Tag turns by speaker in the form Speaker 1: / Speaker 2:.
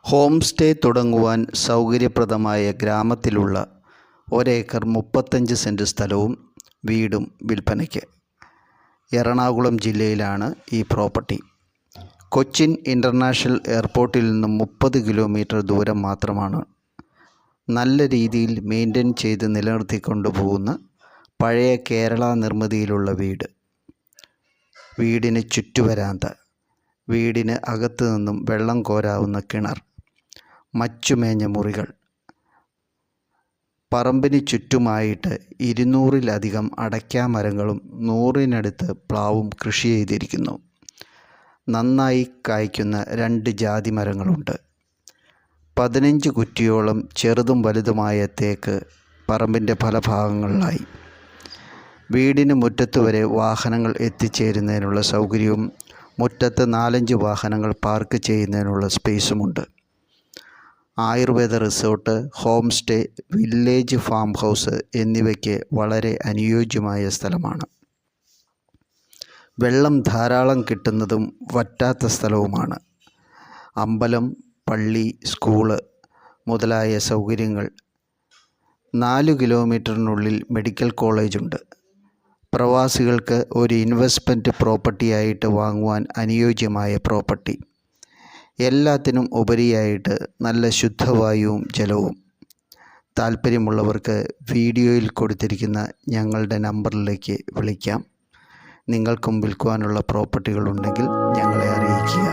Speaker 1: Home stay തുടങ്ങുവാൻ സൗകര്യപ്രദമായ ഗ്രാമത്തിലുള്ള 1 acre 35 cent സ്ഥലവും വീടും വിൽപ്പനയ്ക്ക്. എറണാകുളം ജില്ലയിലാണ് ഈ പ്രോപ്പർട്ടി. കൊച്ചിൻ ഇൻ്റർനാഷണൽ എയർപോർട്ടിൽ നിന്നും 30 കിലോമീറ്റർ ദൂരം മാത്രമാണ്. നല്ല രീതിയിൽ മെയിൻറ്റെയിൻ ചെയ്ത് നിലനിർത്തിക്കൊണ്ടു പോകുന്ന പഴയ കേരള നിർമ്മിതിയിലുള്ള വീട്. വീടിന് ചുറ്റുവരാന്ത, വീടിന് അകത്തു നിന്നും വെള്ളം കോരാവുന്ന കിണർ, മച്ചുമേഞ്ഞ മുറികൾ. പറമ്പിന് ചുറ്റുമായിട്ട് 200-ലധികം അടയ്ക്കാമരങ്ങളും 100-നടുത്ത് പ്ലാവും കൃഷി ചെയ്തിരിക്കുന്നു. നന്നായി കായ്ക്കുന്ന 2 ജാതി മരങ്ങളുണ്ട്. 15 കുറ്റിയോളം ചെറുതും വലുതുമായ തേക്ക് പറമ്പിൻ്റെ പല ഭാഗങ്ങളിലായി. വീടിന് മുറ്റത്ത് വരെ വാഹനങ്ങൾ എത്തിച്ചേരുന്നതിനുള്ള സൗകര്യവും മുറ്റത്ത് 4-5 വാഹനങ്ങൾ പാർക്ക് ചെയ്യുന്നതിനുള്ള സ്പേസുമുണ്ട്. Ayurveda resort, home stay, village farm house എന്നിവയ്ക്ക് വളരെ അനുയോജ്യമായ സ്ഥലമാണ്. വെള്ളം ധാരാളം കിട്ടുന്നതും വറ്റാത്ത സ്ഥലവുമാണ്. അമ്പലം, പള്ളി, സ്കൂള് മുതലായ സൗകര്യങ്ങൾ. 4 കിലോമീറ്ററിനുള്ളിൽ മെഡിക്കൽ കോളേജുണ്ട്. പ്രവാസികൾക്ക് ഒരു ഇൻവെസ്റ്റ്മെൻറ്റ് പ്രോപ്പർട്ടിയായിട്ട് വാങ്ങുവാൻ അനുയോജ്യമായ പ്രോപ്പർട്ടി. എല്ലാത്തിനും ഉപരിയായിട്ട് നല്ല ശുദ്ധവായുവും ജലവും. താല്പര്യമുള്ളവർക്ക് വീഡിയോയിൽ കൊടുത്തിരിക്കുന്ന ഞങ്ങളുടെ നമ്പറിലേക്ക് വിളിക്കാം. നിങ്ങൾക്കും വിൽക്കുവാനുള്ള പ്രോപ്പർട്ടികളുണ്ടെങ്കിൽ ഞങ്ങളെ അറിയിക്കുക.